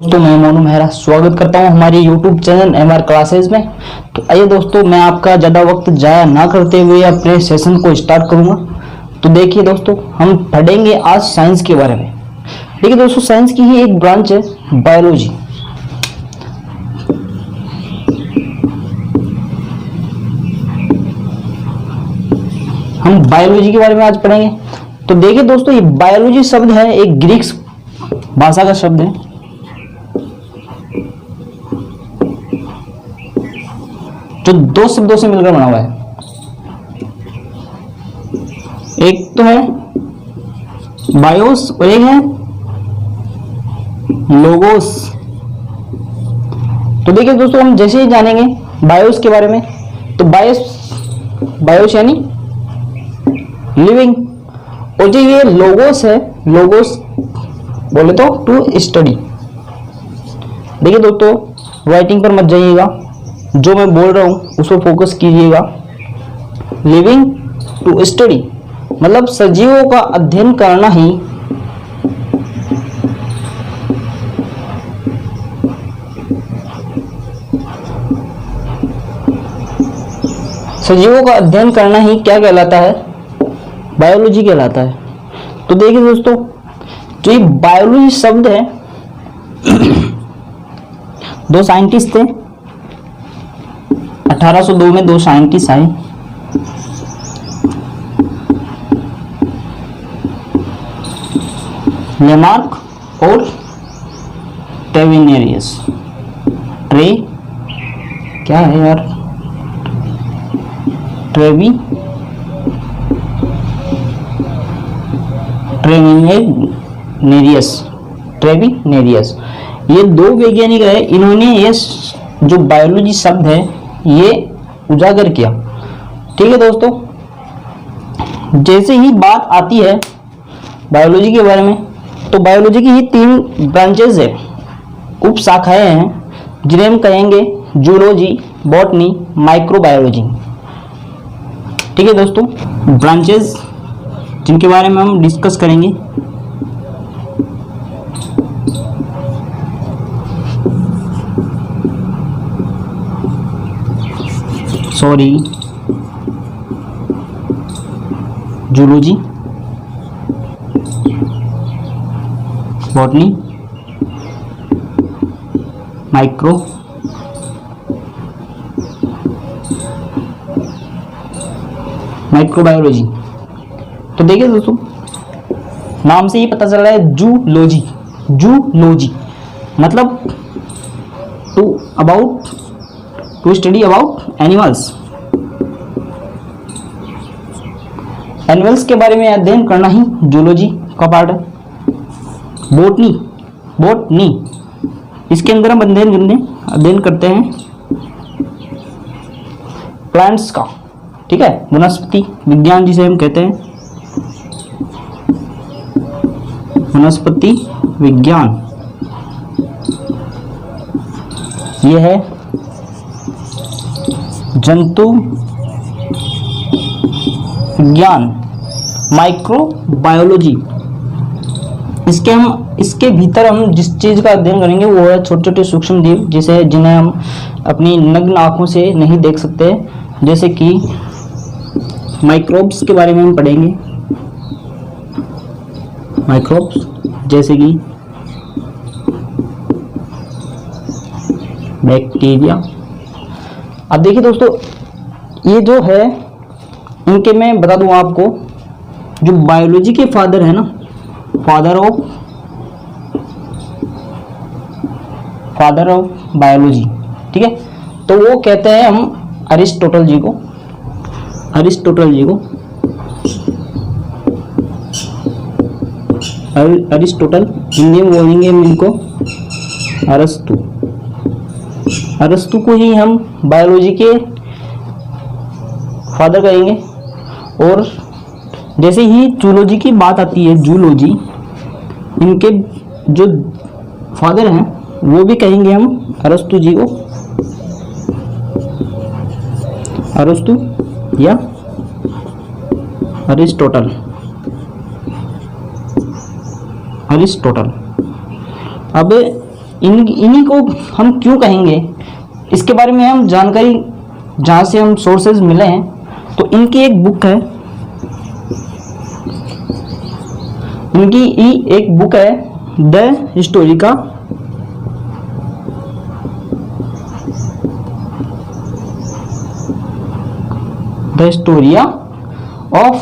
दोस्तों मैं मोनू मेहरा स्वागत करता हूं हमारे YouTube चैनल MR क्लासेस में। तो आइए दोस्तों, मैं आपका ज़्यादा वक्त जाया ना करते हुए अपने सेशन को स्टार्ट करूंगा। तो देखिए दोस्तों, हम पढ़ेंगे आज साइंस के बारे में। देखिए दोस्तों, साइंस की ही एक ब्रांच है बायोलॉजी। हम बायोलॉजी के बारे में आज पढ़ेंगे। तो देखिए दोस्तों, ये बायोलॉजी शब्द है एक ग्रीक भाषा का शब्द है जो दो शब्दों से मिलकर बना हुआ है। एक तो है बायोस और एक है लोगोस। तो देखिए दोस्तों, हम जैसे ही जानेंगे बायोस के बारे में, तो बायोस यानी लिविंग, और जो ये लोगोस है, लोगोस बोले तो टू स्टडी। देखिए दोस्तों, राइटिंग पर मत जाइएगा, जो मैं बोल रहा हूं उस पर फोकस कीजिएगा। लिविंग टू स्टडी मतलब सजीवों का अध्ययन करना ही क्या कहलाता है? बायोलॉजी कहलाता है। तो देखिए दोस्तों, जो ये बायोलॉजी शब्द है, दो साइंटिस्ट थे। 1802 में दो साइंटिस्ट आए, लेमार्क और ट्रेविनेरियस। क्या है यार, ट्रेविनेरियस। ये दो वैज्ञानिक है। इन्होंने ये जो बायोलॉजी शब्द है ये उजागर किया। ठीक है दोस्तों, जैसे ही बात आती है बायोलॉजी के बारे में, तो बायोलॉजी की ही 3 ब्रांचेस है, उप शाखाएं हैं, जिन्हें हम कहेंगे जूलॉजी, बॉटनी, माइक्रोबायोलॉजी। ठीक है दोस्तों, ब्रांचेस जिनके बारे में हम डिस्कस करेंगे। Zoology, botany, microbiology. तो देखिए दोस्तों, नाम से ही पता चल रहा है जूलॉजी मतलब टू स्टडी अबाउट एनिमल्स के बारे में अध्ययन करना ही जूलॉजी का पार्ट है। बॉटनी इसके अंदर हम अध्ययन करते हैं प्लांट्स का। ठीक है, वनस्पति विज्ञान जिसे हम कहते हैं, वनस्पति विज्ञान। यह है जंतु विज्ञान, माइक्रोबायोलॉजी। इसके भीतर हम जिस चीज का अध्ययन करेंगे वो है छोटे छोटे सूक्ष्म जीव, जिन्हें हम अपनी नग्न आंखों से नहीं देख सकते, जैसे कि माइक्रोब्स के बारे में हम पढ़ेंगे। माइक्रोब्स जैसे कि बैक्टीरिया। अब देखिए दोस्तों, ये जो है, इनके मैं बता दूं आपको, जो बायोलॉजी के फादर है ना, फादर ऑफ बायोलॉजी, ठीक है, तो वो कहते हैं हम अरिस्टोटल जी को अरिस्टोटल, हिंदी में बोलेंगे हम इनको अरस्तु को ही हम बायोलॉजी के फादर कहेंगे। और जैसे ही जूलॉजी की बात आती है, जूलॉजी, इनके जो फादर हैं वो भी कहेंगे हम अरस्तु जी को, अरस्तु या अरिस्टोटल। अब इन्हीं को हम क्यों कहेंगे, इसके बारे में हम जानकारी जहाँ से हम सोर्सेज मिले हैं, तो इनकी एक बुक है, इनकी एक बुक है the Historica the Historia of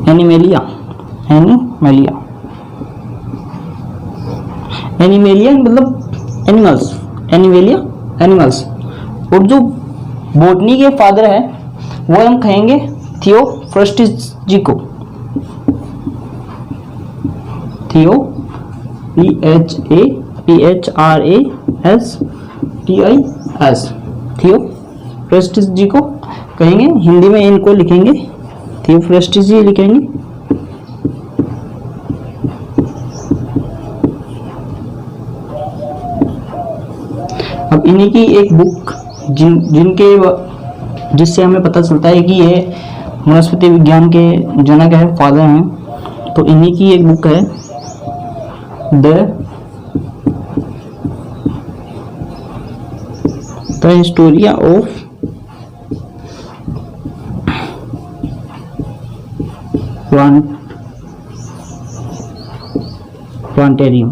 animalia मतलब एनिमल्स, एनिमेलिया एनिमल्स। और जो बोटनी के फादर है वो हम कहेंगे थियोफ्रस्टस जी को, थियो PHRASTIS, थियोफ्रस्टस जी को कहेंगे। हिंदी में इनको लिखेंगे थियोफ्रस्टस जी लिखेंगे। अब इन्हीं की एक बुक जिससे हमें पता चलता है कि ये वनस्पति विज्ञान के जनक है, फादर हैं, तो इन्हीं की एक बुक है द हिस्टोरिया ऑफ प्लांटेरियम।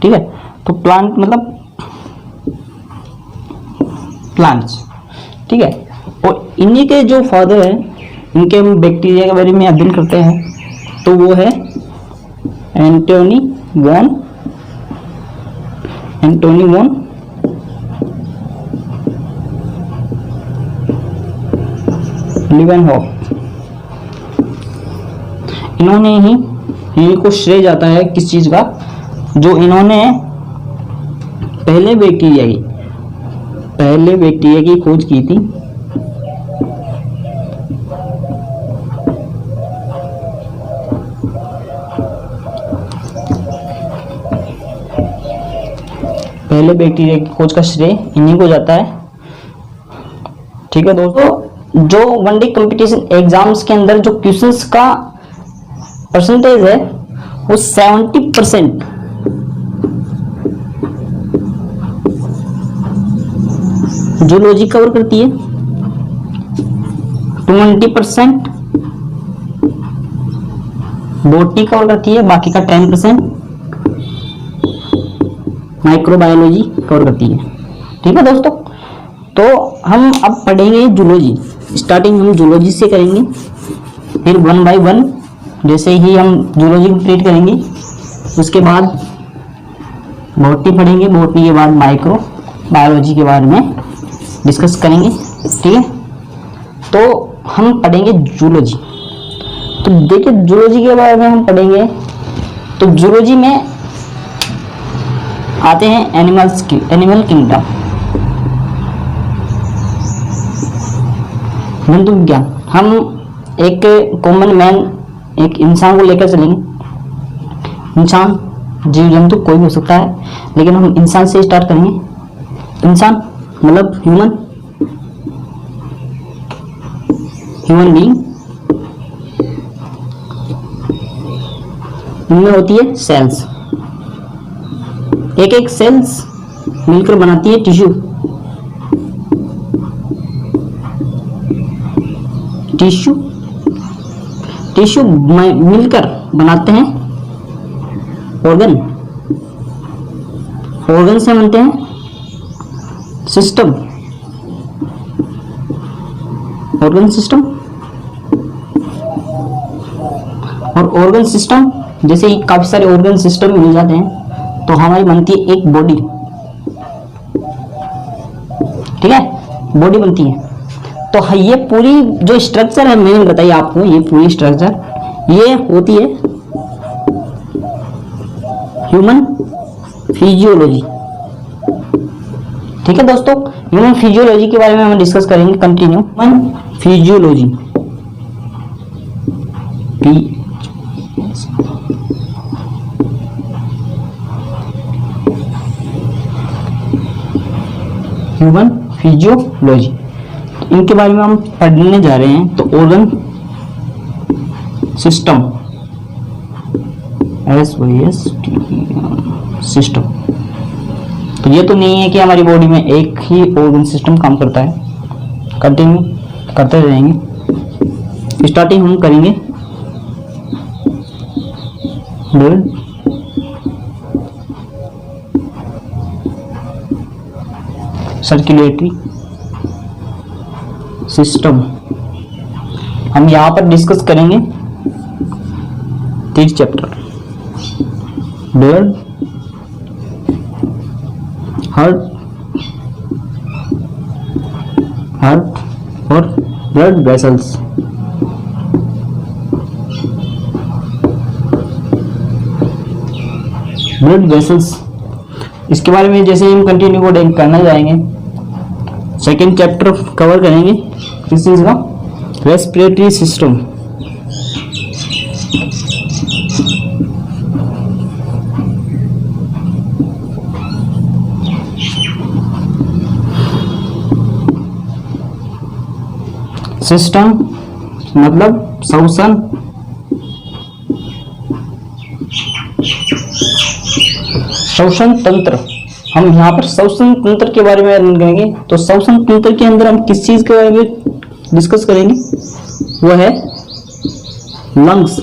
ठीक है, तो प्लांट मतलब प्लांट्स। ठीक है, और इन्हीं के जो फादर है, इनके हम बैक्टीरिया के बारे में अध्ययन करते हैं, तो वो है एंटोनी वॉन लीवेनहॉफ। इन्होंने ही, इनको श्रेय जाता है किस चीज का, जो इन्होंने पहले बैक्टीरिया की खोज की थी। पहले बैक्टीरिया की खोज का श्रेय इन्हीं को जाता है। ठीक है दोस्तों, जो वनडे कंपटीशन एग्जाम्स के अंदर जो क्वेश्चंस का परसेंटेज है वो 70% जूलॉजी कवर करती है, 20% बॉटनी कवर करती है, बाकी का 10% माइक्रोबायोलॉजी कवर करती है। ठीक है दोस्तों, तो हम अब पढ़ेंगे जूलॉजी। स्टार्टिंग हम जूलॉजी से करेंगे, फिर 1 by 1 जैसे ही हम जूलॉजी कंप्लीट करेंगे, उसके बाद बॉटनी पढ़ेंगे, बॉटनी के बाद माइक्रो बायोलॉजी के बारे में डिस्कस करेंगे। ठीक है, तो हम पढ़ेंगे जूलॉजी। तो देखिए जूलॉजी के बारे में हम पढ़ेंगे, तो जूलॉजी में आते हैं एनिमल किंगडम, जंतु विज्ञान। हम एक कॉमन मैन, एक इंसान को लेकर चलेंगे। इंसान, जीव जंतु कोई भी हो सकता है, लेकिन हम इंसान से स्टार्ट करेंगे। इंसान मतलब ह्यूमन बीइंग। इनमें होती है सेल्स, एक सेल्स मिलकर बनाती है टिश्यू। टिश्यू मिलकर बनाते हैं ऑर्गन से बनते हैं सिस्टम, ऑर्गन सिस्टम। और ऑर्गन सिस्टम जैसे ही काफी सारे ऑर्गन सिस्टम मिल जाते हैं तो हमारी बनती है एक बॉडी। ठीक है, बॉडी बनती है। तो ये पूरी जो स्ट्रक्चर है, मैंने बताई आपको, ये पूरी स्ट्रक्चर ये होती है ह्यूमन फिजियोलॉजी। ठीक है दोस्तों, ह्यूमन फिजियोलॉजी के बारे में हम डिस्कस करेंगे। Continue human physiology, human physiology, इनके बारे में हम पढ़ने जा रहे हैं। तो सिस्टम, सिस्टम। तो ये तो नहीं है कि हमारी बॉडी में एक ही ऑर्गन सिस्टम काम करता है, कंटिन्यू करते रहेंगे। स्टार्टिंग हम करेंगे ब्लड, सर्कुलेटरी सिस्टम। हम यहां पर डिस्कस करेंगे 3 चैप्टर, ब्लड, हार्ट और ब्लड वेसल्स। ब्लड वेसल्स, इसके बारे में जैसे हम कंटिन्यू कोडिंग करना जाएंगे, सेकेंड चैप्टर कवर करेंगे किस चीज का, रेस्पिरेटरी सिस्टम। सिस्टम मतलब श्वसन, श्वसन तंत्र। हम यहाँ पर श्वसन तंत्र के बारे में अध्ययन करेंगे। तो श्वसन तंत्र के अंदर हम किस चीज के बारे में डिस्कस करेंगे, वो है लंग्स,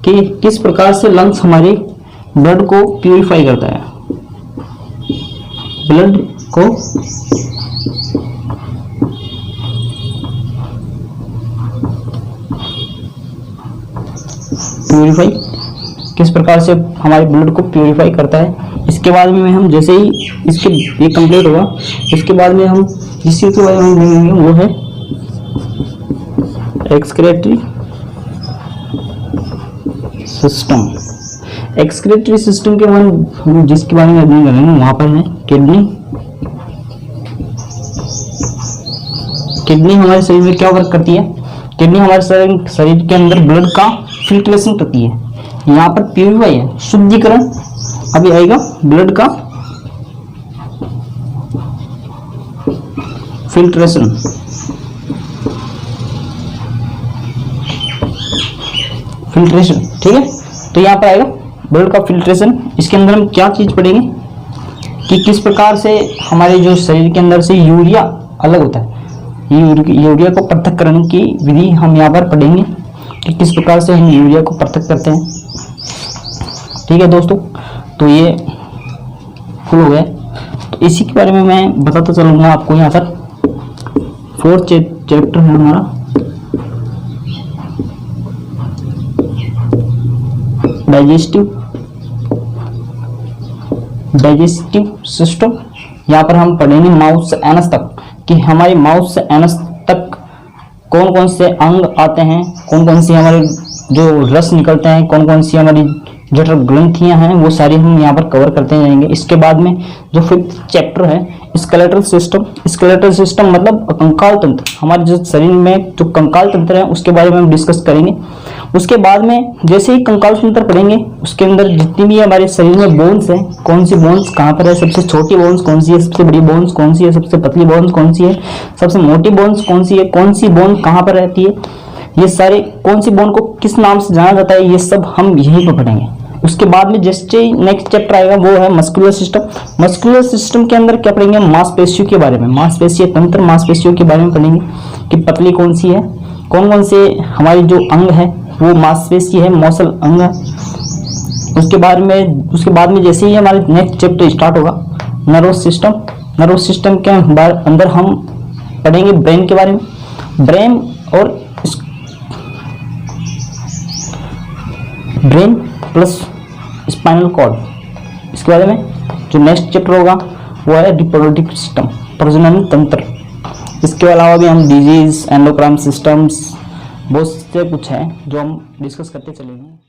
कि किस प्रकार से लंग्स हमारे ब्लड को प्यूरिफाई करता है, ब्लड को प्यूरिफाई, किस प्रकार से हमारे ब्लड को प्यूरिफाई करता है। इसके बाद में हम जैसे ही इसके ये कंप्लीट होगा, इसके बाद में हम जिस चीज के बारे में देखेंगे वो है एक्सक्रीटरी सिस्टम। एक्सक्रीटरी सिस्टम के बारे में जिसके बारे में अध्ययन करेंगे वहां पर है किडनी। किडनी हमारे शरीर में क्या वर्क करती है, किडनी हमारे शरीर के अंदर ब्लड का फिल्ट्रेशन करती है। यहाँ पर प्यूरिफाई है, शुद्धिकरण। अभी आएगा ब्लड का फिल्ट्रेशन, फिल्ट्रेशन, ठीक है। तो यहाँ पर आएगा ब्लड का फिल्ट्रेशन। इसके अंदर हम क्या चीज पढ़ेंगे कि किस प्रकार से हमारे जो शरीर के अंदर से यूरिया अलग होता है, यूरिया को पृथक्करण की विधि हम यहाँ पर पढ़ेंगे कि किस प्रकार से हम यूरिया को पृथक करते हैं। ठीक है दोस्तों, तो ये फुल हो गया। तो इसी के बारे में मैं बताता चलूंगा आपको। यहाँ पर 4th चैप्टर है हमारा डाइजेस्टिव सिस्टम। यहाँ पर हम पढ़ेंगे माउथ से एनस तक, कि हमारे माउथ से एनस तक कौन कौन से अंग आते हैं, कौन कौन सी हमारे जो रस निकलते हैं, कौन कौन सी हमारी जठर ग्रंथियां हैं, वो सारी हम यहाँ पर कवर करते जाएंगे। इसके बाद में जो 5th चैप्टर है स्केलेटल सिस्टम। स्केलेटल सिस्टम मतलब कंकाल तंत्र, हमारे जो शरीर में जो कंकाल तंत्र है उसके बारे में हम डिस्कस करेंगे। उसके बाद में जैसे ही कंकाल तंत्र पढ़ेंगे, उसके अंदर जितनी भी हमारे शरीर में बोन्स है, कौन सी बोन्स कहाँ पर है, सबसे छोटी बोन्स कौन सी है, सबसे बड़ी बोन्स कौन सी है, सबसे पतली बोन्स कौन सी है, सबसे मोटी बोन्स कौन सी है, कौन सी बोन कहाँ पर रहती है, ये सारे कौन सी बोन को किस नाम से जाना जाता है, ये सब हम यहीं पर पढ़ेंगे। उसके बाद में जैसे नेक्स्ट चैप्टर आएगा वो है मस्कुलर सिस्टम। मस्कुलर सिस्टम के अंदर क्या पढ़ेंगे, मांसपेशियों के बारे में, मांसपेशीय तंत्र, मांसपेशियों के बारे में पढ़ेंगे कि पतली कौन सी है, कौन कौन से हमारी जो अंग है वो मांसपेशी है, मौसल अंग है। उसके बाद में जैसे ही हमारे नेक्स्ट चैप्टर स्टार्ट होगा नर्वस सिस्टम। नर्वस सिस्टम के अंदर हम पढ़ेंगे ब्रेन के बारे में, ब्रेन और ब्रेन प्लस स्पाइनल कॉर्ड। इसके बारे में जो नेक्स्ट चैप्टर होगा वो है रिप्रोडक्टिव सिस्टम, प्रजनन तंत्र। इसके अलावा भी हम डिजीज, एंडोक्राइन सिस्टम्स, बहुत से कुछ है जो हम डिस्कस करते चलेंगे।